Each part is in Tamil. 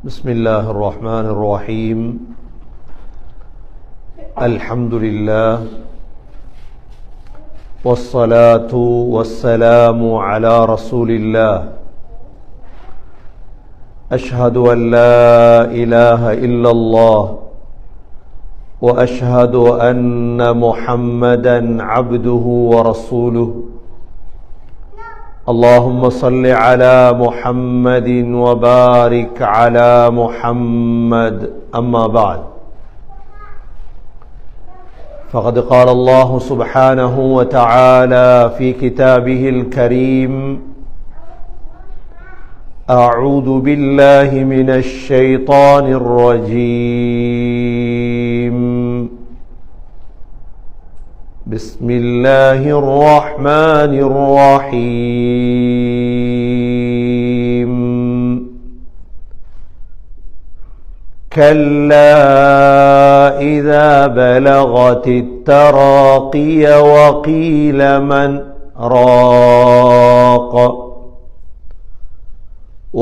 بسم الله الرحمن الرحيم. الحمد لله والصلاة والسلام على رسول الله. أشهد أن لا إله إلا الله وأشهد أن محمدا عبده ورسوله. اللهم صل على محمد وبارك على محمد. أما بعد، فقد قال الله سبحانه وتعالى في كتابه الكريم: أعوذ بالله من الشيطان الرجيم. بسم الله الرحمن الرحيم. كلا إذا بلغت التراقي وقيل من راق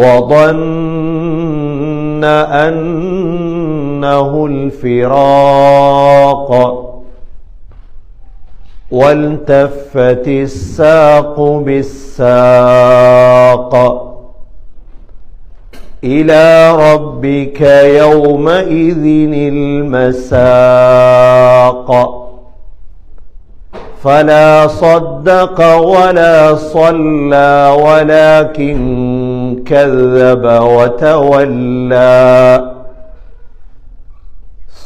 وظن أنه الفراق والتفت الساق بالساق إلى ربك يومئذ المساق. فلا صدق ولا صلى ولكن كذب وتولى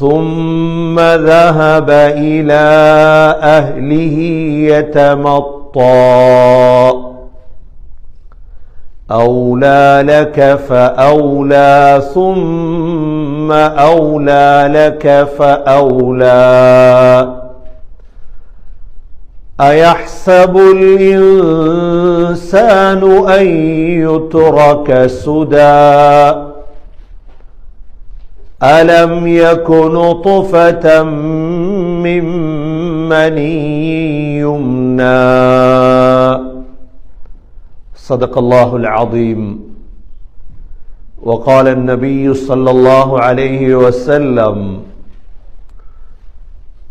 ثم ذهب إلى أهله يتمطى. أولى لك فأولى ثم أولى لك فأولى. أيحسب الإنسان أن يترك سدى ألم يك نطفة من مني يمنى. صدق الله العظيم. وقال النبي صلى الله عليه وسلم: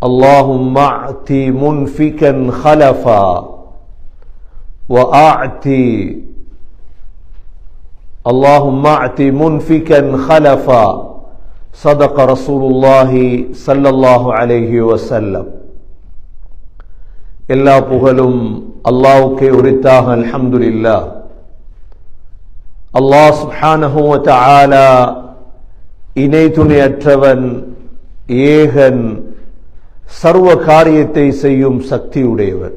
اللهم أعط منفكا خلفا اللهم أعط منفكا خلفا. صدق رسول الله صلى الله عليه وسلم. எல்லா புகழும் அல்லாஹ்வுக்கே உரித்தாக. அல்ஹம்துலில்லாஹ். அல்லாஹ் சுப்ஹானஹு வ தஆலா இணை துணையற்றவன், ஏகன், சர்வ காரியத்தை செய்யும் சக்தியுடையவன்.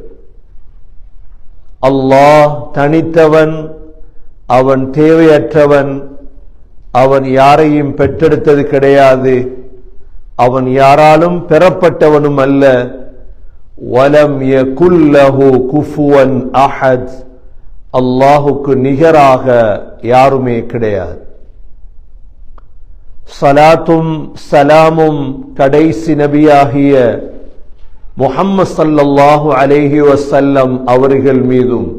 அல்லாஹ் தனித்தவன், அவன் தேவையற்றவன், அவன் யாரையும் பெற்றெடுத்தது கிடையாது, அவன் யாராலும் பெறப்பட்டவனும் அல்ல. வலம் யகுல் லஹு குஃபுவன் அஹத். அல்லாஹுக்கு நிகராக யாருமே கிடையாது. ஸலாத்தும் சலாமும் கடைசி நபியாகிய முஹம்மது ஸல்லல்லாஹு அலைஹி வஸல்லம் அவர்கள் மீதும்,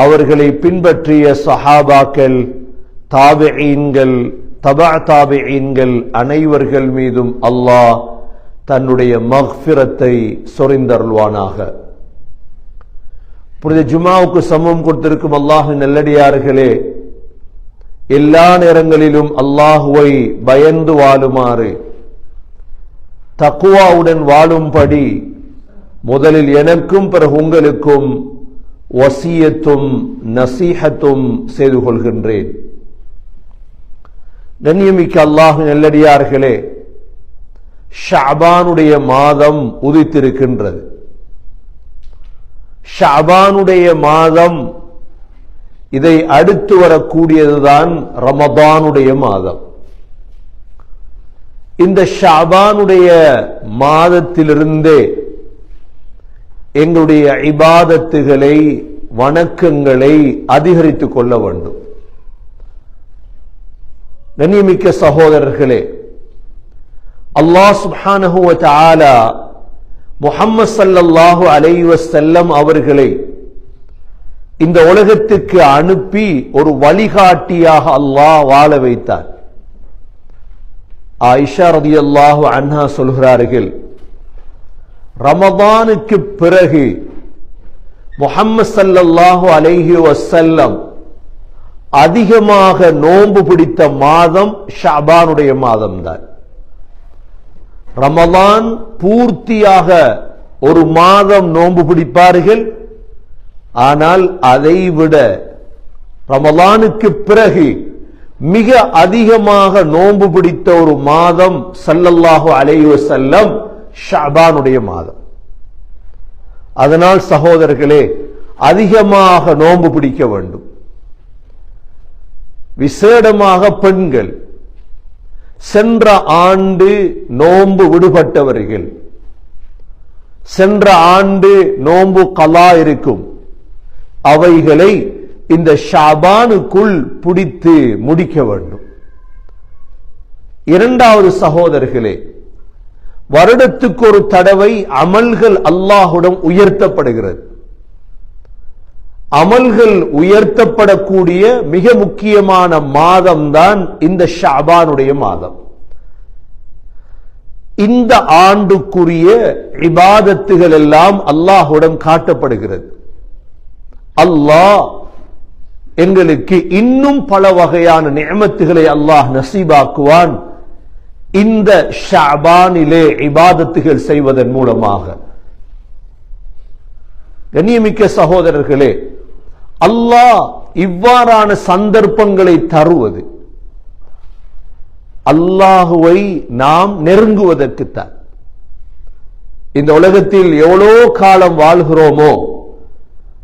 அவர்களை பின்பற்றிய சஹாபாக்கள், தாபிஈன்கள், தபா தாபிஈன்கள் அனைவர்கள் மீதும் அல்லாஹ் தன்னுடைய மக்ஃபிரத்தை சொரிந்தருள்வானாக. புனித ஜுமாவுக்கு சமம் கொடுத்திருக்கும் அல்லாஹ்வின் நல்லடியார்களே, எல்லா நேரங்களிலும் அல்லாஹுவை பயந்து வாழுமாறு, தக்வாவுடன் வாழும்படி முதலில் எனக்கும் பிறகு உங்களுக்கும் வசியத்தும் நசீஹத்தும் செய்து கொள்கின்றேன். கண்ணியமிக்க அல்லாஹ்வின் நல்லடியார்களே, ஷஅபானுடைய மாதம் உதித்திருக்கின்றது. ஷஅபானுடைய மாதம், இதை அடுத்து வரக்கூடியதுதான் ரமதானுடைய மாதம். இந்த ஷஅபானுடைய மாதத்திலிருந்தே எங்களுடைய இபாதத்துகளை, வணக்கங்களை அதிகரித்துக் கொள்ள வேண்டும். கண்ணியமிக்க சகோதரர்களே, அல்லாஹ் சுப்ஹானஹு வ தஆலா முஹம்மது ஸல்லல்லாஹு அலைஹி வஸல்லம் அவர்களை இந்த உலகத்துக்கு அனுப்பி ஒரு வழிகாட்டியாக அல்லாஹ் வாழ வைத்தார். ஆயிஷா ரலியல்லாஹு அன்ஹா சொல்கிறார்கள், ரமதானுக்கு பிறகு முஹம்மது ஸல்லல்லாஹு அலைஹி வஸல்லம் அதிகமாக நோன்பு பிடித்த மாதம் ஷஅபானுடைய மாதம்தான். ரமதான் பூர்த்தியாக ஒரு மாதம் நோன்பு பிடிப்பார்கள். ஆனால் அதைவிட ரமலானுக்கு பிறகு மிக அதிகமாக நோன்பு பிடித்த ஒரு மாதம் ஸல்லல்லாஹு அலைஹி வஸல்லம் ஷஅபானுடைய மாதம். அதனால் சகோதரர்களே, அதிகமாக நோன்பு பிடிக்க வேண்டும். விசேடமாக பெண்கள், சென்ற ஆண்டு நோன்பு விடுபட்டவர்கள், சென்ற ஆண்டு நோன்பு கலா இருக்கும், அவைகளை இந்த ஷஅபானுக்குள் பிடித்து முடிக்க வேண்டும். இரண்டாவது சகோதரர்களே, வருடத்துக்கு ஒரு தடவை அமல்கள் அல்லாஹ்விடம் உயர்த்தப்படுகிறது. அமல்கள் உயர்த்தப்படக்கூடிய மிக முக்கியமான மாதம்தான் இந்த ஷஅபானுடைய மாதம். இந்த ஆண்டுக்குரிய இபாதத்துகள் எல்லாம் அல்லாஹ்விடம் காட்டப்படுகிறது. அல்லாஹ் எங்களுக்கு இன்னும் பல வகையான நிஅமத்துகளை அல்லாஹ் நசீபாக்குவான் இந்த ஷஅபானிலே இபாதத்துகள் செய்வதன் மூலமாக. கண்ணியமிக்க சகோதரர்களே, அல்லாஹ் இவ்வாறான சந்தர்ப்பங்களை தருவது அல்லாஹுவை நாம் நெருங்குவதற்குத்தான். இந்த உலகத்தில் எவ்வளோ காலம் வாழ்கிறோமோ,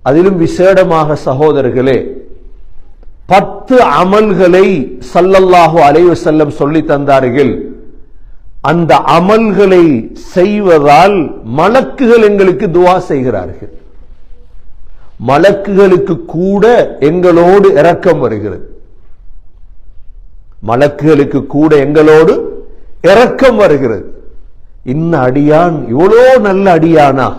அதிலும் விசேடமாக சகோதரர்களே, 10 அமல்களை ஸல்லல்லாஹு அலைஹி வஸல்லம் சொல்லி தந்தார்கள். அந்த அமல்களை செய்வதால் மலக்குகள் எங்களுக்கு துஆ செய்கிறார்கள். மலக்குகளுக்கு கூட எங்களோடு இரக்கம் வருகிறது. மலக்குகளுக்கு கூட எங்களோடு இரக்கம் வருகிறது. இன்ன அடியான் இவ்வளோ நல்ல அடியானா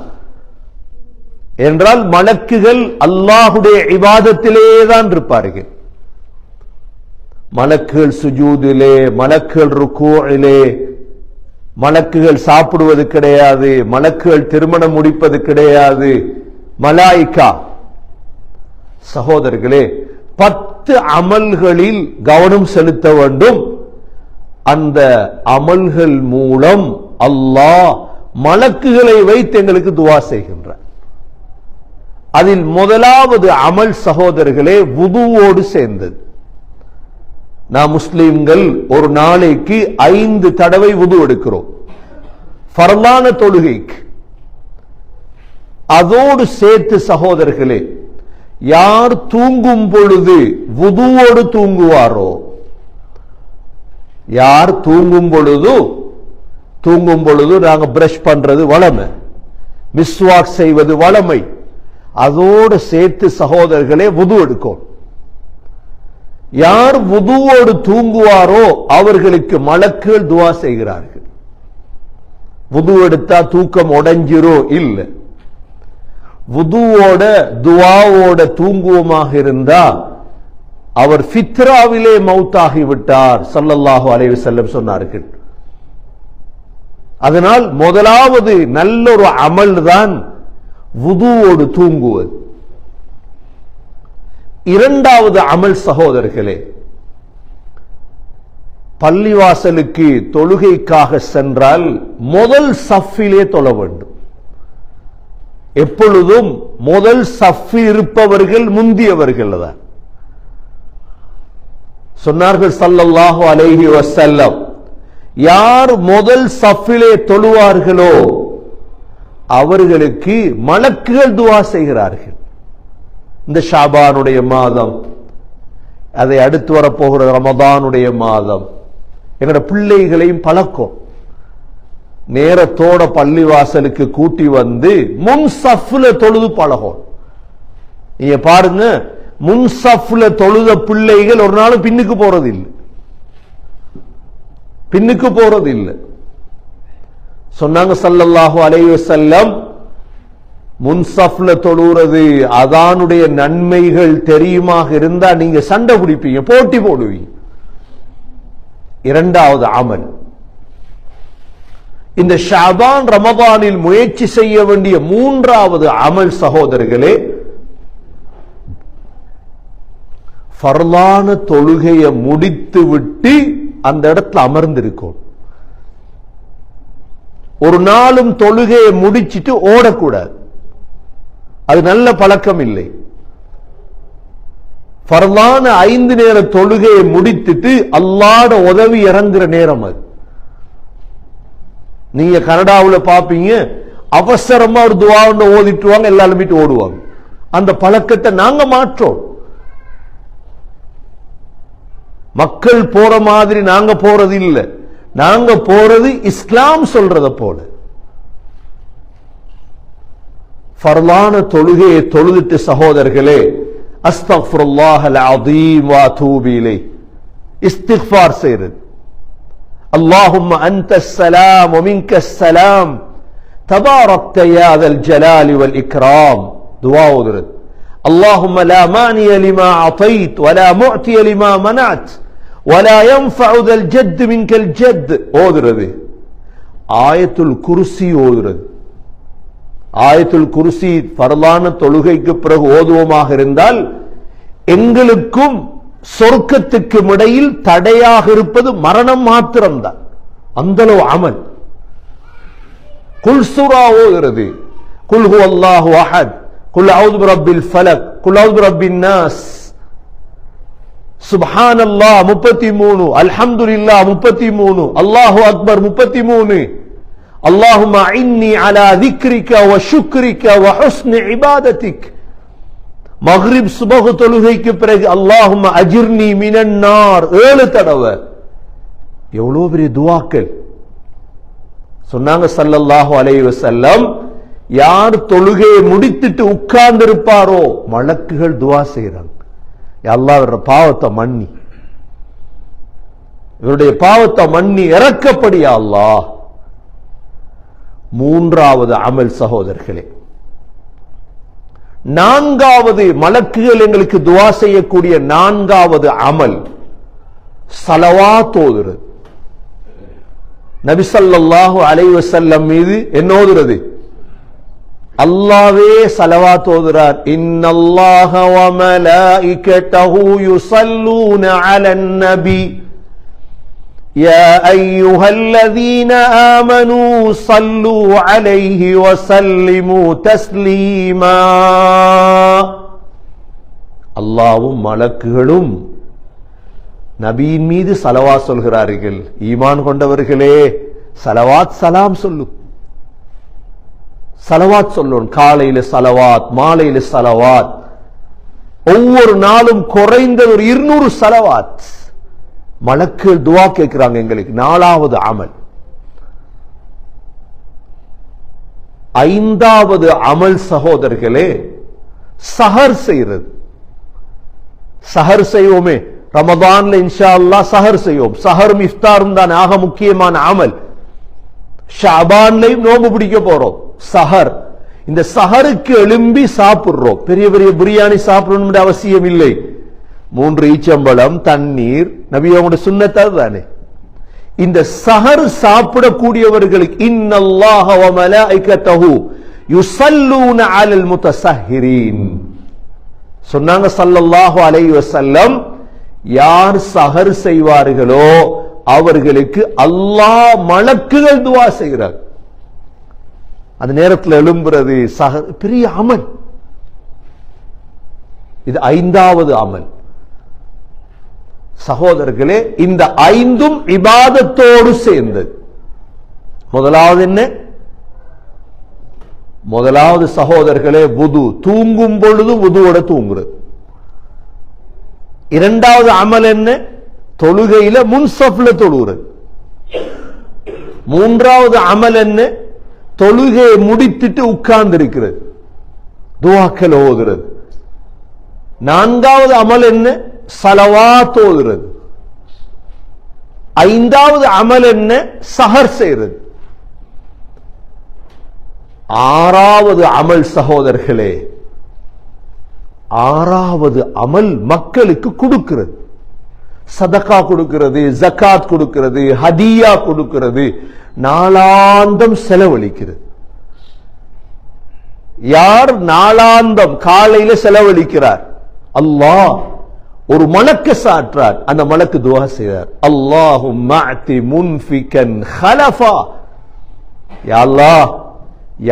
என்றால் மலக்குகள் அல்லாஹுடைய இபாதத்திலே தான் இருப்பார்கள். மலக்குகள் சுஜூதிலே, மலக்குகள் ருக்கூஇலே, மலக்குகள் சாப்பிடுவது கிடையாது, மலக்குகள் திருமணம் முடிப்பது கிடையாது. மலாயிகா சகோதரர்களே, 10 அமல்களில் கவனம் செலுத்த வேண்டும். அந்த அமல்கள் மூலம் அல்லாஹ் மலக்குகளை வைத்து எங்களுக்கு துஆ செய்கின்றார். அதில் முதலாவது அமல் சகோதரர்களே வுதுவோடு சேர்ந்தது. நாம் முஸ்லிம்கள் ஒரு நாளைக்கு 5 தடவை வுது எடுக்கிறோம் ஃபர்லான தொழுகைக்கு. அதோடு சேர்த்து சகோதரர்களே, யார் தூங்கும் பொழுது வுதுவோடு தூங்குவாரோ, யார் தூங்கும் பொழுது நாங்க பிரஷ் பண்றது வளமை, மிஸ்வாக் செய்வது வளமை, அதோடு சேர்த்து சகோதரர்களே வுது எடுக்கும். யார் வுதுவோடு தூங்குவாரோ அவர்களுக்கு மலக்குகள் துஆ செய்கிறார்கள். வுது எடுத்தா தூக்கம் உடைஞ்சிரோ இல்ல, வுதுவோட துஆவோட தூங்குவமாக இருந்தா அவர் ஃபித்ராவிலே மௌத்தாகி விட்டார் ஸல்லல்லாஹு அலைஹி வஸல்லம் சொன்னார்கள். அதனால் முதலாவது நல்ல ஒரு அமல் தான் வுதுவோடு தூங்குவது. இரண்டாவது அமல் சகோதரர்களே, பள்ளிவாசலுக்கு தொழுகைக்காக சென்றால் முதல் சஃபிலே தொழ வேண்டும். எப்பொழுதும் முதல் சஃபில் இருப்பவர்கள் முந்தியவர்கள் தான். சொன்னார்கள் ஸல்லல்லாஹு அலைஹி வஸல்லம், யார் முதல் சஃபிலே தொழுவார்களோ அவர்களுக்கு மலக்குகள் துஆ செய்கிறார்கள். இந்த ஷாபானுடைய மாதம், அதை அடுத்து வரப்போகிற ரமதானுடைய மாதம், எங்களோட பிள்ளைகளையும் பழக்கம். நேரத்தோட பள்ளிவாசலுக்கு கூட்டி வந்து முன் சஃப்ல தொழுது பழகும். நீங்க பாருங்க, முன் சஃப்ல தொழுத பிள்ளைகள் ஒரு நாளும் பின்னுக்கு போறது இல்லை. சொன்னாங்க ஸல்லல்லாஹு அலைஹி வஸல்லம், முன்சப்ல தொழுறது அதானுடைய நன்மைகள் தெரியுமாக இருந்தா நீங்க சண்டை பிடிப்பீங்க, போட்டி போடுவீங்க. இரண்டாவது அமல், இந்த ஷாபான் ரமதானில் முயற்சி செய்ய வேண்டிய மூன்றாவது அமல் சகோதரர்களே, ஃபர்லான தொழுகையை முடித்து விட்டு அந்த இடத்துல அமர்ந்திருக்கும். ஒரு நாளும் தொழுகையை முடிச்சிட்டு ஓடக்கூடாது, அது நல்ல பழக்கம் இல்லை. ஃபர்லான 5 நேர தொழுகையை முடித்துட்டு அல்லாஹ்ட உதவி இறங்குற நேரம் அது. நீங்க கனடாவில் பாப்பீங்க, அவசரமா ஒரு துஆ ஓதிட்டுவாங்க, எல்லாரும் வீட்டு ஓடுவாங்க. அந்த பழக்கத்தை நாங்க மாற்றோம். மக்கள் போற மாதிரி நாங்க போறது இல்ல, நாங்க போறது இஸ்லாம் சொல்றத போல. ஃபர்லான தொழுகையை தொழுதுட்டு சகோதரர்களே, அஸ்தக்ஃபிருல்லாஹல் அஸீம் வ அதூபு இலைஹ், இஸ்திக்ஃபார் செய்றது. அல்லாஹும்ம அன்தஸ் ஸலாம் வ மின்கஸ் ஸலாம் தபாரக்த யா தல் ஜலாலி வல் இக்ராம், துஆ ஓதுறது. அல்லாஹும்ம லா மானிய லிமா அதைத் வ லா முஅதிய லிமா மனஅத் வ லா யன்ஃபஉ தல் ஜத் மின்கல் ஜத் ஓதுறது. ஆயத்துல் குர்சி ஓதுறது. ஆயத்துல் குர்சி ஃபர்லான தொழுகைக்கு பிறகு ஓதுவோமாக இருந்தால் எங்களுக்கும் சொர்க்கத்துக்கும் இடையில் தடையாக இருப்பது மரணம் மாத்திரம்தான். அந்த அளவு அமல். குல் சூரா ஓதுறது. குல் ஹுவல்லாஹு அஹத், குல் அஊது பிரப்பில் ஃபலக், குல் அஊது பிரப்பின் நாஸ், சுப்ஹானல்லாஹ் 33, அல்ஹம்துலில்லாஹ் 33, அல்லாஹு அக்பர் 33, அல்லாஹும்ம இன்னி அலா திக்ரிக வ ஷுக்ரிக வ ஹுஸ்னி இபாதத்திக். மக்ரிப் சுபஹ் தொழுகைக்கு பிறகு அல்லாஹும்ம அஜிர்னி மினன் நார் 7 தடவை. எவ்வளவு பெரிய துஆக்கள். சொன்னாங்க ஸல்லல்லாஹு அலைஹி வஸல்லம், யார் தொழுகையை முடித்துட்டு உட்கார்ந்து இருப்பாரோ மலக்குகள் துஆ செய்றாங்க, யா அல்லாஹ் இவருடைய பாவத்தை மன்னி, இவருடைய பாவத்தை மன்னி இறக்கப்படியா அல்லாஹ். மூன்றாவது அமல் சகோதரர்களே, நான்காவது மலக்குகள் எங்களுக்கு துஆ செய்யக்கூடிய நான்காவது அமல் ஸலவாத் ஓதுறது. நபி ஸல்லல்லாஹு அலைஹி வஸல்லம் மீது என்ன ஓதுறது? அல்லாஹ்வே ஸலவாத் ஓதுறார். இன்னல்லாஹ வ மலாயிகத்தஹு யுஸல்லூன அலன் நபி யா அய்யுஹல்லதீன ஆமனூ ஸல்லூ அலைஹி வ ஸல்லிமூ தஸ்லீமா. அல்லாஹ்வும் மலக்குகளும் நபியின் மீது ஸலவாத் சொல்கிறார்கள். ஈமான் கொண்டவர்களே, ஸலவாத் சலாம் சொல்லு, ஸலவாத் சொல்லணும். காலையில ஸலவாத், மாலையில ஸலவாத், ஒவ்வொரு நாளும் குறைந்தது ஒரு 200 ஸலவாத். மலக்குகள் துஆ கேட்கிறாங்க எங்களுக்கு. நாலாவது அமல். ஐந்தாவது அமல் சகோதரர்களே, சஹர் செய்யறது. சஹர் செய்வோமே ரமதான்ல இன்ஷா அல்லாஹ் சஹர் செய்வோம். சஹரும் இஃப்தாரும் தான் ஆக முக்கியமான அமல். ஷஅபான்லையும் நோன்பு பிடிக்க போறோம். சஹர், இந்த சஹருக்கு எழும்பி சாப்பிடுறோம். பெரிய பெரிய பிரியாணி சாப்பிடணும் அவசியம் இல்லை. 3 ஈச்சம்பழம், தண்ணீர், நபியோட சுன்னத் தானே. இந்த சஹர் சாப்பிடக்கூடியவர்களுக்கு இன்னல்லாஹ வ மலாயிகத்தஹு யுஸல்லூன அலல் முத்தஸஹிரீன் சொன்னாங்க ஸல்லல்லாஹு அலைஹி வஸல்லம். யார் சஹர் செய்வார்களோ அவர்களுக்கு அல்லாஹ் மலக்குகள் துஆ செய்கிறார். அந்த நேரத்தில் எழும்புறது சஹர் பெரிய அமல். இது ஐந்தாவது அமல். சகோதரர்களே, இந்த ஐந்தும் இபாதத்தோடு சேர்ந்தது. முதலாவது என்ன? முதலாவது சகோதரர்களே வுது. தூங்கும் பொழுது வுதுவோட தூங்குறது. இரண்டாவது அமல் என்ன? தொழுகையில முன்சஃப்ல தொழுகிறது. மூன்றாவது அமல் என்ன? தொழுகையை முடித்துட்டு உட்கார்ந்து இருக்கிறது, துஆக்கள் ஓதுறது. நான்காவது அமல் என்ன? ஸலவாத் ஓதுறது. ஐந்தாவது அமல் என்ன? சஹர் செய்யறது. ஆறாவது அமல் சகோதரர்களே, ஆறாவது அமல் மக்களுக்கு கொடுக்கிறது. சதகா கொடுக்கிறது, ஜகாத் கொடுக்கிறது, ஹதியா கொடுக்கிறது, நாளாந்தம் செலவழிக்கிறது. யார் நாளாந்தம் காலையில செலவழிக்கிறார், அல்லாஹ் ஒரு மலக்க சாற்றார், அந்த மலக்கு துஆ செய்றார், அல்லாஹும்ம அத்தி முன்ஃபிகன் ஹலஃபா, யா அல்லாஹ்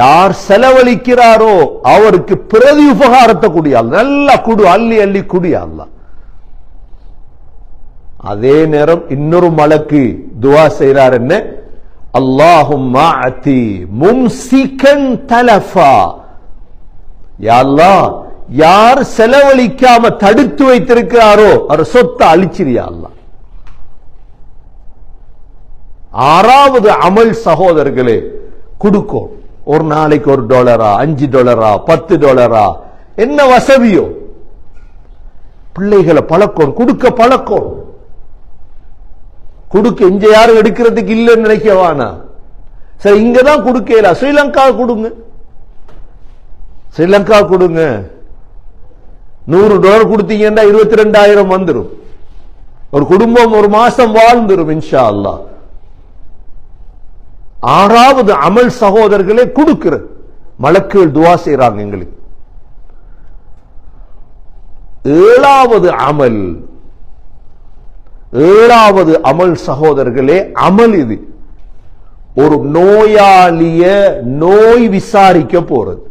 யார் செலவழிக்கிறாரோ அவருக்கு பிரதி உபகாரத்தை குடியா, நல்லா குடு, அள்ளி அள்ளி குடியா அல்லாஹ். அதே நேரம் இன்னொரு மலக்கு துஆ செய்றார், என்ன, அல்லாஹும்ம அத்தி மும்சிகன் தலஃபா, யா அல்லாஹ் யார் செலவழிக்காம தடுத்து வைத்திருக்கிறாரோ அவர் சொத்தை அழிச்சிரியா அல்லாஹ். ஆறாவது அமல் சகோதரர்களே கொடுக்கும். ஒரு நாளைக்கு $1, $5, $10, என்ன வசதியோ பிள்ளைகளை பழக்கம், கொடுக்க பழக்கம். கொடுக்க இங்க யாரும் எடுக்கிறதுக்கு இல்லைன்னு நினைக்கவானா, சரி இங்கதான் கொடுக்கல, ஸ்ரீலங்கா கொடுங்க, ஸ்ரீலங்கா கொடுங்க. $100 கொடுத்தீங்கன்னா 22,000 வந்துடும். ஒரு குடும்பம் ஒரு மாசம் வாழ்ந்துரும் இன்ஷா அல்லாஹ். ஆறாவது அமல் சகோதரர்களே கொடுக்கிற மலக்குகள் துஆ செய்றாங்க எங்களுக்கு. ஏழாவது அமல் சகோதரர்களே, அமல் இது ஒரு நோயாளிய நோய் விசாரிக்க போறது.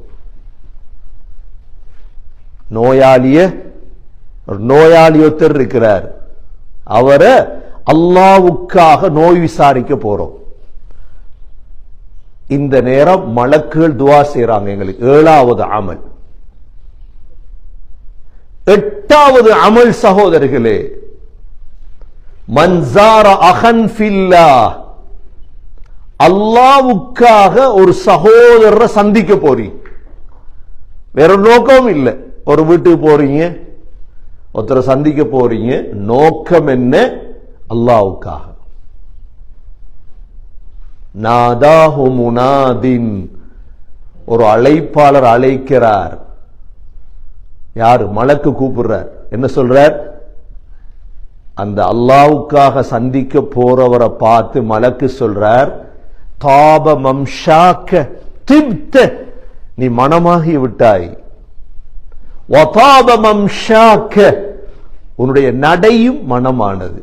நோயாளி ஒருத்தர் இருக்கிறார், அவரை அல்லாஹ்வுக்காக நோய் விசாரிக்க போறோம். இந்த நேரம் மலக்குகள் துஆ செய்றாங்க எங்களுக்கு. ஏழாவது அமல். எட்டாவது அமல் சகோதரர்களே, மன்சார அகன் ஃபில்லாஹ், அல்லாஹ்வுக்காக ஒரு சகோதரரை சந்திக்க போறீங்க, வேற நோக்கம் இல்லை. ஒரு வீட்டுக்கு போறீங்க, ஒருத்தரை சந்திக்க போறீங்க, நோக்கம் என்ன, அல்லாஹ்வுக்காக. நாதாஹு முனாதின், ஒரு அழைப்பாளர் அழைக்கிறார். யாரு, மலக்கு கூப்பிடுறார். என்ன சொல்றார், அந்த அல்லாஹ்வுக்காக சந்திக்க போறவரை பார்த்து மலக்கு சொல்றார், தாப மம்ஷாக்க திப்த, நீ மனமாகி விட்டாய். வதாப மம்ஷாக்க, உன்னுடைய நடையும் மனமானது.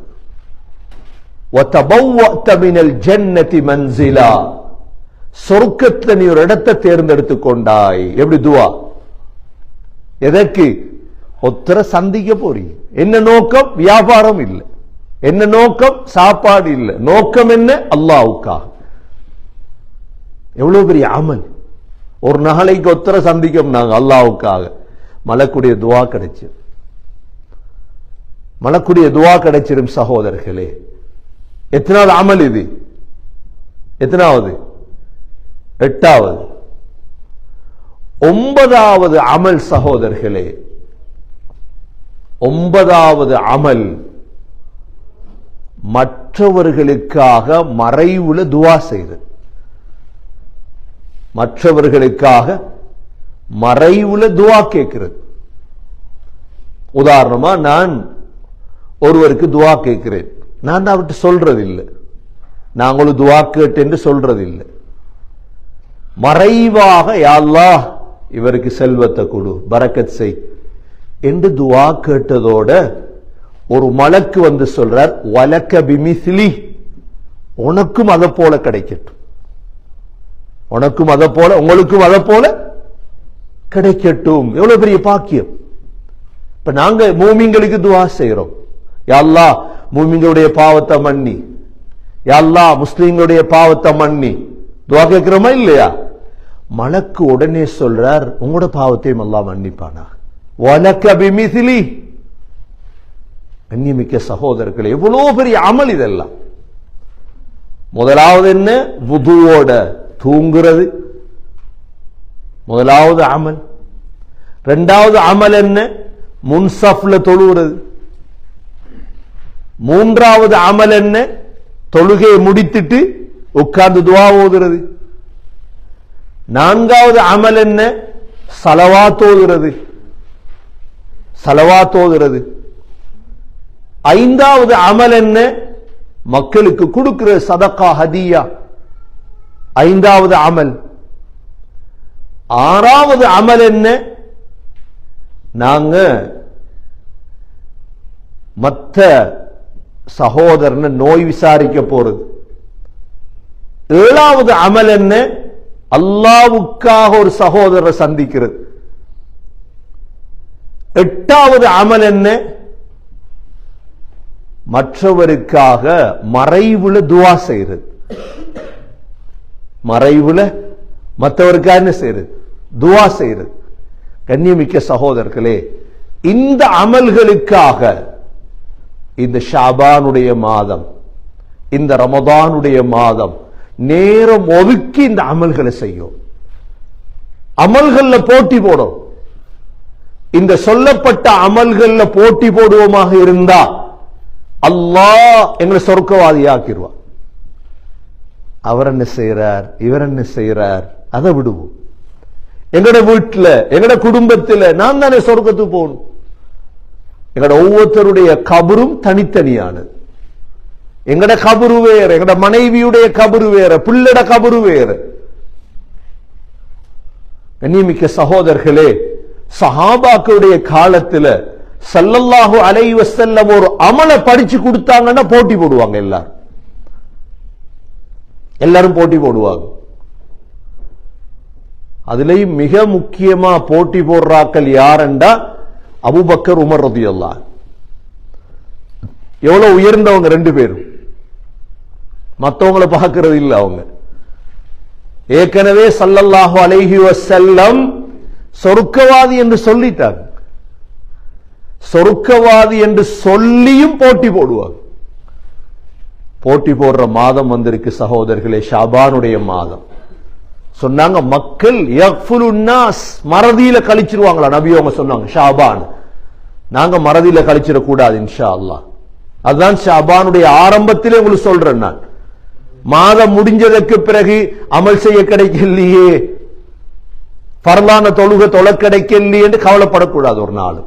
வதபவ்வஅத மினல் ஜன்னதி மன்சிலா, சொர்க்கத்துல நீ ஒரு இடத்தை தேர்ந்தெடுத்துக் கொண்டாய். எப்படி துஆ? எதற்கு? ஒருத்தரை சந்திக்க போறீங்க. என்ன நோக்கம்? வியாபாரம் இல்லை. என்ன நோக்கம்? சாப்பாடு இல்லை. நோக்கம் என்ன? அல்லாஹ்வுக்காக. எவ்வளவு பெரிய அமல். ஒரு நாளைக்கு ஒருத்தரை சந்திக்கும் நாங்க அல்லாஹ்வுக்காக. மலக்குடைய துஆ கிடைச்சு, மலக்குடைய துஆ கிடைச்சிடும் சகோதரர்களே. எத்தனாவது அமல் இது? எத்தனாவது? எட்டாவது. ஒன்பதாவது அமல் சகோதரர்களே, ஒன்பதாவது அமல் மற்றவர்களுக்காக மறைவுல துஆ செய்வது. மற்றவர்களுக்காக மறைவுல துஆ கேட்கிறது. உதாரணமா, நான் ஒருவருக்கு துஆ கேட்கிறேன், நான் அவர்கிட்ட சொல்றது இல்லை, நாங்களும் துஆ கேட்டு என்று சொல்றது இல்லை. மறைவாக, யா அல்லாஹ் இவருக்கு செல்வத்தை கொடு, பரக்கத் செய் என்று துஆ கேட்டதோட ஒரு மலக்கு வந்து சொல்றார், வலக்க பிமிஸ்லி, உனக்கும் அதை போல கிடைக்கட்டும், உனக்கும் அதை போல, உங்களுக்கும் அதை போல கிடைக்கட்டும். எவ்வளவு பெரிய பாக்கியம். இப்ப நாங்க மூமின்களுக்கு துஆ செய்யறோம், யா அல்லாஹ் மூமின்களுடைய பாவத்தை மன்னி, யா அல்லாஹ் முஸ்லிம்களுடைய பாவத்தை மன்னி துஆ கேட்கிறோமா இல்லையா? மலக்கு உடனே சொல்றார், உங்களோட பாவத்தையும் அல்லாஹ் மன்னிப்பானா. வலக்க பிமிஸ்லி. கண்ணியமிக்க சகோதரர்களே, எவ்வளவு பெரிய அமல் இதெல்லாம். முதலாவது என்ன? வுதுவோட தூங்குறது முதலாவது அமல். இரண்டாவது அமல் என்ன? முன்சஃப்ல தொழுகிறது. மூன்றாவது அமல் என்ன? தொழுகையை முடித்துட்டு உட்கார்ந்து துஆ ஓதுறது. நான்காவது அமல் என்ன? ஸலவாத் ஓதுறது. ஐந்தாவது அமல் என்ன? மக்களுக்கு கொடுக்கிற சதகா ஹதியா, ஐந்தாவது அமல். ஆறாவது அமல் என்ன? நாங்க மற்ற சகோதரனை நோய் விசாரிக்க போறது. ஏழாவது அமல் என்ன? அல்லாஹ்வுக்காக ஒரு சகோதரரை சந்திக்கிறது. எட்டாவது அமல் என்ன? மற்றவருக்காக மறைவுல துஆ செய்கிறது. மறைவுல மற்றவருக்காக என்ன செய்யறது? துஆ செய்யறது. கண்ணியமிக்க சகோதரர்களே, இந்த அமல்களுக்காக இந்த ஷாபானுடைய மாதம், இந்த ரமதானுடைய மாதம் நேரம் ஒதுக்கி இந்த அமல்களை செய்யும். அமல்கள்ல போட்டி போடும். இந்த சொல்லப்பட்ட அமல்கள்ல போட்டி போடுவோமாக இருந்தா அல்லாஹ் எங்களை சொர்க்கவாதி ஆக்கிடுவார். அவர் என்ன செய்யறார், இவர் என்ன செய்யறார், அதை விடுவோம். எங்கட வீட்டுல, எங்கட குடும்பத்தில் நான் தானே சொர்க்கத்துக்கு போகணும். எங்கட ஒவ்வொருத்தருடைய கபரும் தனித்தனியானது. எங்கட கபரு வேற, எங்கட மனைவியுடைய கபரு வேற, பிள்ளட கபரு வேற. கண்ணியமிக்க சகோதரர்களே, சஹாபாக்களுடைய காலத்துல ஸல்லல்லாஹு அலைஹி வஸல்லம் ஒரு அமலை படிச்சு கொடுத்தாங்கன்னா போட்டி போடுவாங்க. எல்லாரும் போட்டி போடுவாங்க. அதுலயும் மிக முக்கியமா போட்டி போடுறாக்கள் யாருண்டா அபூபக்கர், உமர் ரலியல்லாஹு அன்ஹு. எவ்வளவு உயர்ந்தவங்க ரெண்டு பேரும். மற்றவங்களை பார்க்கிறது இல்லை. அவங்க ஏற்கனவே ஸல்லல்லாஹு அலைஹி வஸல்லம் சொர்க்கவாதி என்று சொல்லிட்டாங்க. சொர்க்கவாதி என்று சொல்லியும் போட்டி போடுவாங்க. போட்டி போடுற மாதம் வந்திருக்கு சகோதரர்களே, ஷாபானுடைய மாதம். சொன்னாங்க மக்கள் யக்ஃபுலுன் நாஸ், மறதியில கழிச்சிருவாங்களா நபி அவங்க சொன்னாங்க. ஷாபான் நாங்க மறதியில கழிச்சிட கூடாது இன்ஷா அல்லாஹ். அதுதான் ஷாபானுடைய ஆரம்பத்திலே உங்களுக்கு சொல்றேன் நான். மாதம் முடிஞ்சதற்கு பிறகு அமல் செய்ய கிடைக்கலையே, பரலான தொழ கிடைக்கலையே என்று கவலைப்படக்கூடாது ஒரு நாள்.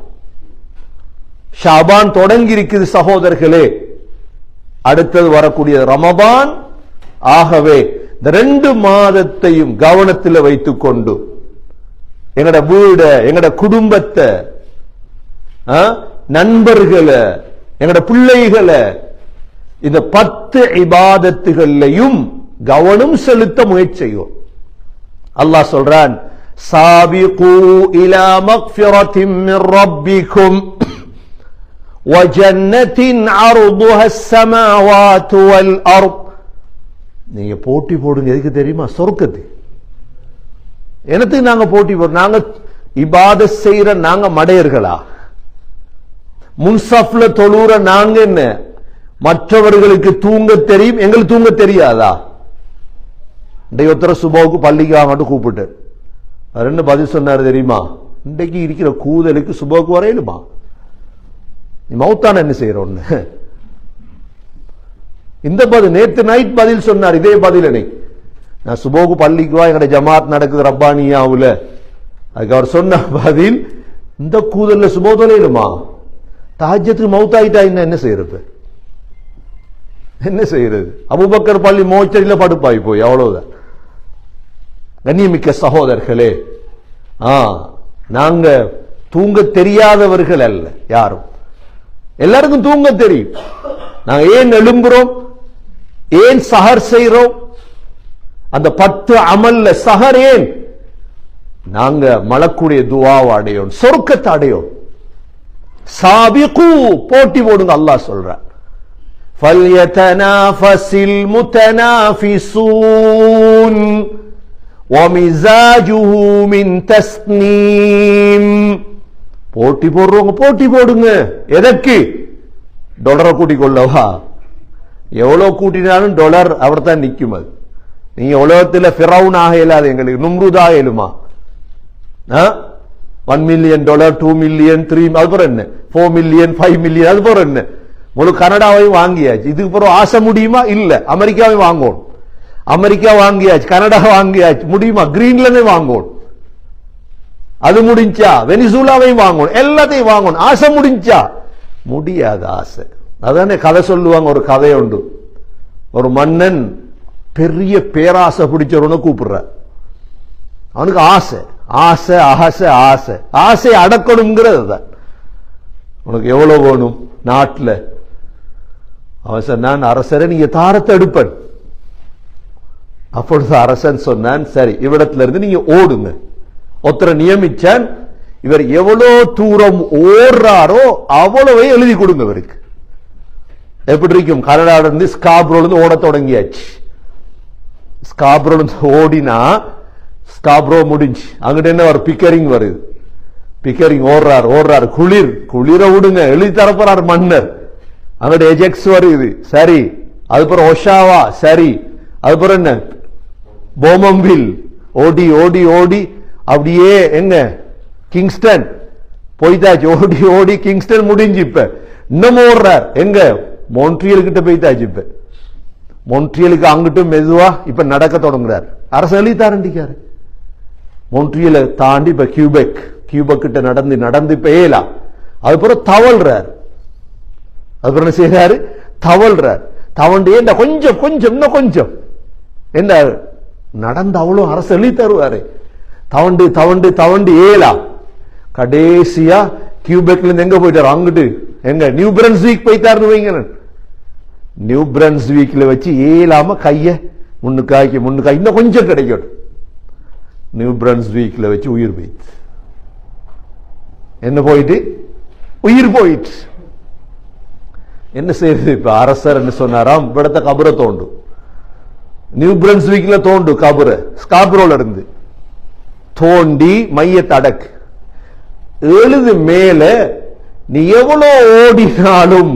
ஷாபான் தொடங்கி இருக்குது சகோதரர்களே. அடுத்தது வரக்கூடிய ரமபான். ஆகவே இந்த 2 மாதத்தையும் கவனத்தில் வைத்துக் கொண்டு எங்கட வீட, எங்கட குடும்பத்தை, நண்பர்களை, எங்கட பிள்ளைகளை இந்த 10 இபாதத்துகளையும் கவனம் செலுத்த முயற்சி செய்யும். அல்லாஹ் சொல்றான், சாபிகு இலா மக்ஃபிரத்தின் மின் ரப்பிக்கும் வஜன்னத்தின் அர்துஹா ஸமாவாத்து வல் அர்த். நீங்க போட்டி போடுங்க. எதுக்கு தெரியுமா? சொர்க்கத்துக்கு. என்னத்துக்கு நாங்க போட்டி போடுறோம்? நாங்க இபாதத் செய்யற நாங்க மடையர்களா? முன்சஃப்ல தொழுற நாங்க என்ன மற்றவர்களுக்கு தூங்க தெரியும், எங்களுக்கு தூங்க தெரியாதா? இன்றைக்கு ஒருத்தர சுபாவுக்கு பள்ளிக்கு வாங்கட்டு கூப்பிட்டு ரெண்டு பதில் சொன்னாரு தெரியுமா? இன்றைக்கு இருக்கிற கூதலுக்கு சுபாவுக்கு வரையிலுமா? நீ மௌத்தான என்ன செய்யறோன்னு இந்த பதில் நேற்று நைட் பதில் சொன்னார். இதே பதில் எனக்கு நான் சுபோகு பள்ளிக்கு வா, எங்கட ஜமாத் நடக்குது ரப்பானியாவுல. அதுக்கு அவர் சொன்ன பதில், இந்த கூதல்ல சுபோ தொலைலுமா? தஹஜ்ஜத்துக்கு மௌத்தாயிட்டா என்ன செய்யறது? என்ன செய்யறது? அபூபக்கர் பள்ளி மோச்சரியில படுப்பாய் போய், அவ்வளவுதான். கண்ணியமிக்க சகோதரர்களே, நாங்க தூங்க தெரியாதவர்கள் அல்ல யாரும். எல்லாருக்கும் தூங்க தெரியும். நாங்க ஏன் எழும்புறோம், ஏன் சஹர் செய்யறோம்? அந்த 10 அமல்ல சஹர் ஏன்? நாங்க மலக்குடைய துஆவை அடையோம், சொர்க்கத்தை அடையோம். சாபிகு, போட்டி போடுங்க. அல்லாஹ் சொல்றான், ஃபல்யதனாஃபஸில் முதனாஃபிஸூன் வமிஸாஜுஹு மின் தஸ்னீம். போட்டி போடுறவங்க போட்டி போடுங்க. எதற்கு? டாலரை கூட்டிக் கொள்ளவா? எவ்வளவு கூட்டினாலும் டாலர் அவர் தான் நிற்கும். அது நீங்க உலகத்தில் ஃபிரௌன் ஆக இயலாது, எங்களுக்கு நும்ருதாக இயலுமா? $1 மில்லியன், $2 மில்லியன், 3, அதுபோற என்ன 4 மில்லியன், 5 மில்லியன், அதுபோற என்ன முழு கனடாவையும் வாங்கியாச்சு. இதுக்கு பிறகு ஆசை முடியுமா? இல்ல. அமெரிக்காவையும் வாங்கணும். அமெரிக்கா வாங்கியாச்சு, கனடா வாங்கியாச்சு, முடியுமா? கிரீன்லாந்து வாங்கணும், அது முடிஞ்சா வெனிசூலாவையும் வாங்கணும், எல்லாத்தையும் வாங்கணும். ஆசை முடிஞ்சா முடியாது. ஆசை அதானே கதை சொல்லுவாங்க. ஒரு கதை உண்டு. ஒரு மன்னன் பெரிய பேராசை பிடிச்சவன கூப்பிடுற, அவனுக்கு ஆசை ஆசை ஆசை ஆசை ஆசை அடக்கணுங்கிறது தான். உனக்கு எவ்வளவு வேணும் நாட்டில்? அவன் சொன்னான், அரசரை நீங்க தாரத்தை எடுப்பன். அப்பொழுது அரசன் சொன்னான், சரி இவ்விடத்துல இருந்து நீங்க ஓடுங்க. ஒருத்தரை நியமிச்சான், இவர் எவ்வளவு தூரம் ஓடுறாரோ அவ்வளவை எழுதி கொடுங்க இவருக்கு. எப்படி இருக்கும்? கனடால இருந்து ஸ்காப்ரோல இருந்து ஓட தொடங்கியாச்சு. ஸ்காப்ரோல இருந்து ஓடினா ஸ்காப்ரோ முடிஞ்சு அங்கிட்ட என்ன ஒரு பிக்கரிங் வருது. பிக்கரிங் ஓடுறாரு, குளிர விடுங்க, எழுதி தரப்போறாரு மன்னர். அங்கிட்ட எஜெக்ஸ் வருது, சரி. அதுக்கப்புறம் ஒஷாவா, சரி. அதுக்கப்புறம் என்ன போமம்பில், ஓடி ஓடி ஓடி அப்படியே எங்க கிங்ஸ்டன் போய்தாச்சு. ஓடி ஓடி கிங்ஸ்டன் முடிஞ்சு இப்ப இன்னும் ஓடுறார் எங்க மொன்ட்ரியல் கிட்ட போய்தாச்சு. இப்ப மொன்ட்ரியலுக்கு அங்கிட்டும் மெதுவா இப்ப நடக்க தொடங்குறார். அரசு எழுத்தாரண்டிக்காரு. மொன்ட்ரியலை தாண்டி இப்ப கியூபெக் கிட்ட நடந்து நடந்து இப்ப ஏலா. அதுக்கப்புறம் தவழ்றார். அதுக்கப்புறம் என்ன செய்யறாரு? தவழ்றார். தவண்டு என்ன கொஞ்சம் கொஞ்சம் இன்னும் கொஞ்சம் என்ன நடந்து அவ்வளவு அரசு எழுதி தருவாரு. தவண்டு தவண்டு தவண்டு ஏலா. கடைசியா கியூபெக்ல இருந்து எங்க போயிட்டாரு? அங்கிட்டு எங்க நியூ பிரன்ஸ்விக் போயிட்டாருன்னு வைங்க. நியூ பிரன்ஸ்விக்ல வச்சு ஏலாம கைய முன்னுக்காக்கி இன்னும் கொஞ்சம் கிடைக்கும். நியூ பிரன்ஸ்விக்ல வச்சு உயிர் போயிட்டு என்ன போயிட்டு உயிர் போயிட்டு என்ன செய்யறது? இப்ப அரசர் என்ன சொன்னாராம், விடத்த கபரை தோண்டு. நியூ பிரன்ஸ்விக்ல தோண்டு கபர, ஸ்காப்ரோல இருந்து தோண்டி மையத்தை அடக்கு, எழுது மேல. நீ எவ்வளவு ஓடினாலும்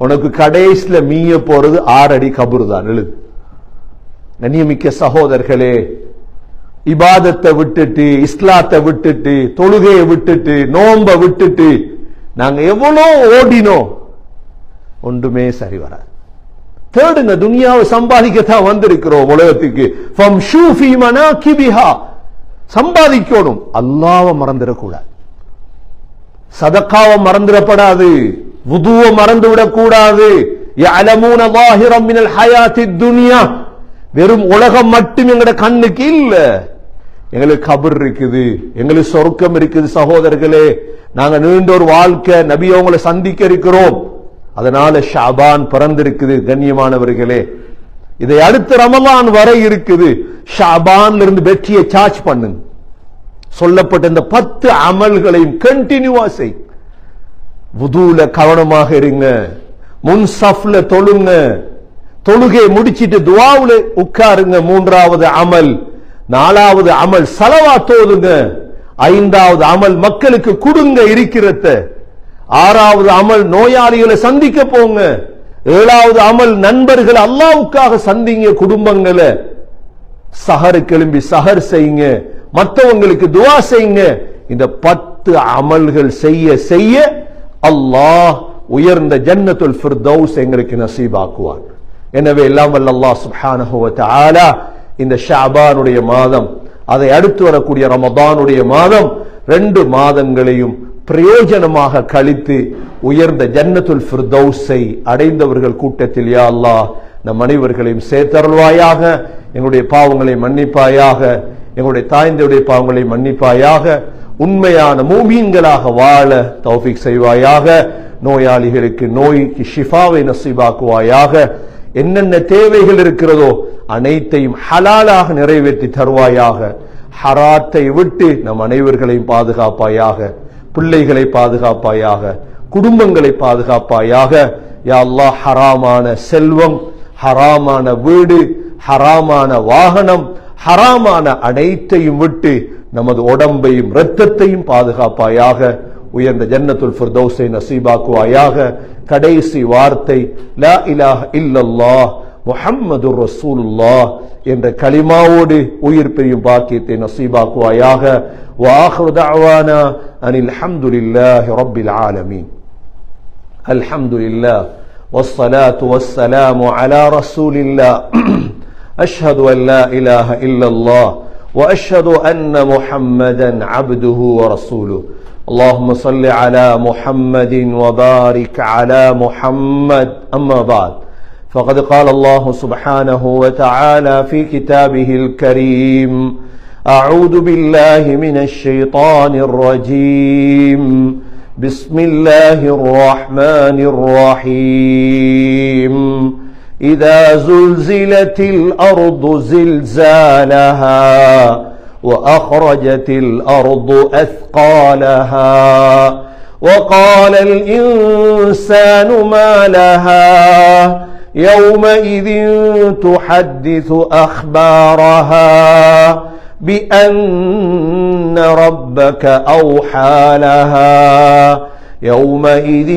உனக்கு கடைசியில மீய போறது 6 அடி கபரு தான். எழுது. கண்ணியமிக்க சகோதரர்களே, இபாதத்தை விட்டுட்டு, இஸ்லாத்தை விட்டுட்டு, தொழுகையை விட்டுட்டு, நோம்ப விட்டுட்டு நாங்க எவ்வளவு ஓடினோம், ஒன்றுமே சரி வராது. தேடுங்க, துனியாவை சம்பாதிக்கத்தான் வந்திருக்கிறோம் உலகத்துக்கு. சம்பாதிக்கணும், அல்லாஹ்வை மறந்துடக்கூடாது, சதக்காவை மறந்துடப்படாது, வுதுவை மறந்து விடக்கூடாது. யஅலமூன ஸாஹிரம் மினல் ஹயாத்தித் துன்யா, வெறும் உலகம் மட்டும் எங்கட கண்ணுக்கு இல்ல. எங்களுக்கு கபர் இருக்குது, எங்களுக்கு சொர்க்கம் இருக்குது. சகோதரர்களே, நாங்க நீண்ட ஒரு வாழ்க்கை நபி அவங்களை சந்திக்க இருக்கிறோம். அதனால ஷாபான் பிறந்திருக்குது. கண்ணியமானவர்களே, இதை அடுத்து ரமலான் வரை இருக்குது. ஷாபான்ல இருந்து வெற்றியை சார்ஜ் பண்ணுங்க. சொல்லப்பட்ட இந்த 10 அமல்களையும் கண்டினியூவா செய். வுதுல கவனமாக இருங்க, முன்சஃப்ல தொழுங்க, தொழுகை முடிச்சிட்டு துஆவுல உட்காருங்க. 3வது அமல். 4வது அமல் ஸலவாத் ஓதுங்க. 5வது அமல் மக்களுக்கு கொடுங்க இருக்கிறத. 6வது அமல் நோயாளிகளை சந்திக்க போங்க. 7வது அமல் நண்பர்கள் அல்லாஹ்வுக்காக சந்திங்க. குடும்பங்களை சஹர் கிளம்பி சஹர் செய்யுங்க, மற்றவங்களுக்கு துஆ செய்யுங்க. இந்த 10 அமல்கள் செய்ய செய்ய அல்லாஹ் உயர்ந்த ஜன்னத்துல் ஃபிர்தௌஸ் எங்களுக்கு நசீபாக்குவான். எனவே எல்லாம் வல்ல அல்லாஹ் சுப்ஹானஹு வ தஆலா இந்த ஷஅபானுடைய மாதம், அதை அடுத்து வரக்கூடிய ரமதானுடைய மாதம், 2 மாதங்களையும் பிரயோஜனமாக கழித்து உயர்ந்த ஜன்னத்துல் ஃபிர்தௌஸை அடைந்தவர்கள் கூட்டத்தில் யா அல்லாஹ் நம் அனைவர்களையும் சேர்த்தருள்வாயாக. எங்களுடைய பாவங்களை மன்னிப்பாயாக, எங்களுடைய தாய்ந்தருடைய பாவங்களை மன்னிப்பாயாக. உண்மையான மூமீன்களாக வாழ தௌஃபீக் செய்வாயாக. நோயாளிகளுக்கு நோய்க்கு ஷிஃபாவை நசீபாக்குவாயாக. என்னென்ன தேவைகள் இருக்கிறதோ அனைத்தையும் ஹலாலாக நிறைவேற்றி தருவாயாக. ஹராத்தை விட்டு நம் அனைவர்களையும் பாதுகாப்பாயாக. பிள்ளைகளை பாதுகாப்பாயாக, குடும்பங்களை பாதுகாப்பாயாக. யா அல்லாஹ், ஹராமான செல்வம், ஹராமான வீடு, ஹராமான வாகனம், ஹராமான அனைத்தையும் விட்டு நமது உடம்பையும் இரத்தத்தையும் பாதுகாப்பாயாக. உயர்ந்த ஜன்னத்துல் ஃபிர்தௌஸை நசீபாக்குவாயாக. கடைசி வார்த்தை லா இலாஹ இல்லல்லாஹ் முஹம்மதுர் ரசூலுல்லாஹ் என்ற கலிமாவோடு உயிர் பெறும் பாக்கியத்தை நசீபாக்குவாயாக. வ ஆகிரு தஅவானா அனில் ஹம்துலில்லாஹி ரப்பில் ஆலமீன். அல்ஹம்துலில்லாஹ் வஸ்ஸலாத்து வஸ்ஸலாமு அலா ரசூலில்லாஹ் أشهد أن لا إله إلا الله وأشهد أن محمدا عبده ورسوله اللهم صل على محمد وبارك على محمد أما بعد فقد قال الله سبحانه وتعالى في كتابه الكريم أعوذ بالله من الشيطان الرجيم بسم الله الرحمن الرحيم إذا زلزلت الأرض زلزالها وأخرجت الأرض أثقالها وقال الإنسان ما لها يومئذ تحدث أخبارها بأن ربك أوحى لها يومئذ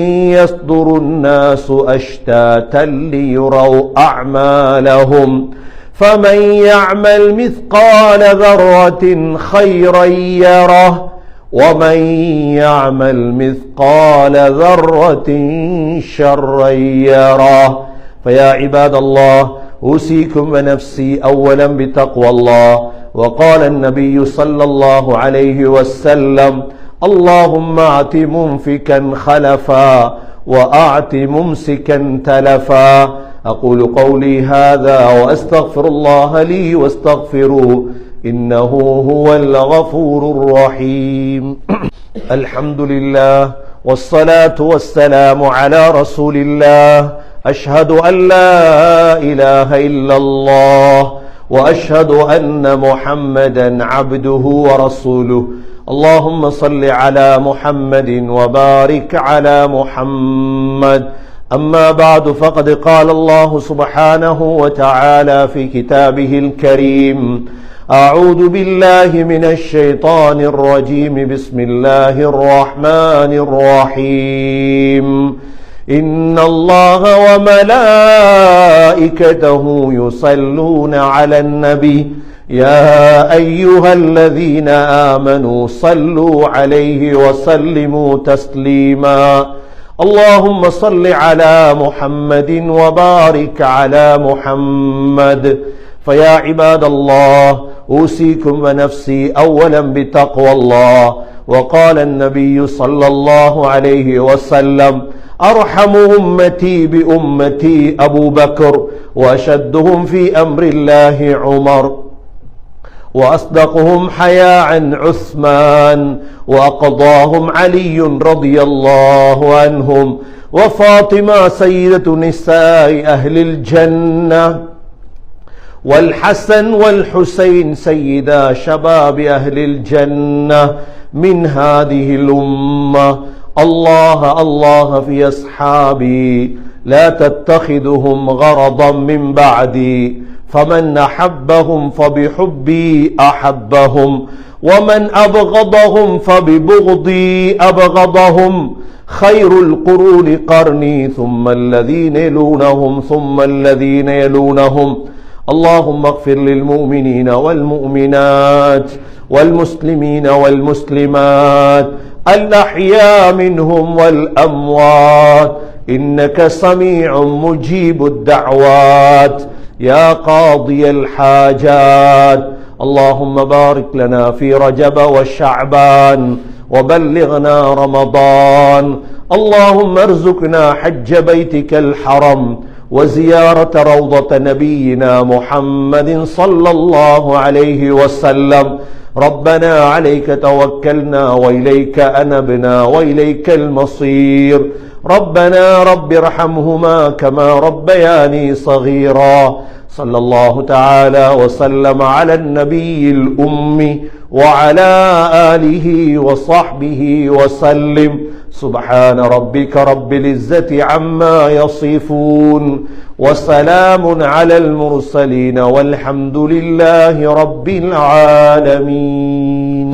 يصدر الناس أشتاتا ليروا أعمالهم فمن يعمل مثقال ذرة خيرا يره ومن يعمل مثقال ذرة شرا يره فيا عباد الله أوصيكم ونفسي أولا بتقوى الله وقال النبي صلى الله عليه وسلم اللهم أعط ممسكا خلفا وأعط ممسكا تلفا أقول قولي هذا وأستغفر الله لي واستغفروه إنه هو الغفور الرحيم الحمد لله والصلاة والسلام على رسول الله أشهد أن لا إله إلا الله وأشهد أن محمدا عبده ورسوله اللهم صل على محمد وبارك على محمد أما بعد فقد قال الله سبحانه وتعالى في كتابه الكريم أعوذ بالله من الشيطان الرجيم بسم الله الرحمن الرحيم إن الله وملائكته يصلون على النبي يا أيها الذين آمنوا صلوا عليه وسلموا تسليما اللهم صل على محمد وبارك على محمد فيا عباد الله أوصيكم ونفسي أولا بتقوى الله وقال النبي صلى الله عليه وسلم أرحم أمتي بأمتي أبو بكر وأشدهم في أمر الله عمر وأصدقهم حياء عثمان وأقضاهم علي رضي الله عنهم وفاطمة سيدة نساء أهل الجنة والحسن والحسين سيدا شباب أهل الجنة من هذه الأمة الله الله في أصحابي لا تتخذهم غرضا من بعدي فمن أحبهم فبحبي أحبهم ومن أبغضهم فببغضي أبغضهم خير القرون قرني ثم الذين يلونهم ثم الذين يلونهم اللهم اغفر للمؤمنين والمؤمنات والمسلمين والمسلمات الأحياء منهم والأموات إنك سميع مجيب الدعوات يا قاضي الحاجات اللهم بارك لنا في رجب وشعبان وبلغنا رمضان اللهم ارزقنا حج بيتك الحرم وزيارة روضة نبينا محمد صلى الله عليه وسلم ربنا عليك توكلنا وإليك أنبنا وإليك المصير ربنا رب ارحمهما كما ربياني صغيرا صلى الله تعالى وسلم على النبي الأمي وعلى آله وصحبه وسلم سبحان ربك رب العزة عما يصفون وسلام على المرسلين والحمد لله رب العالمين.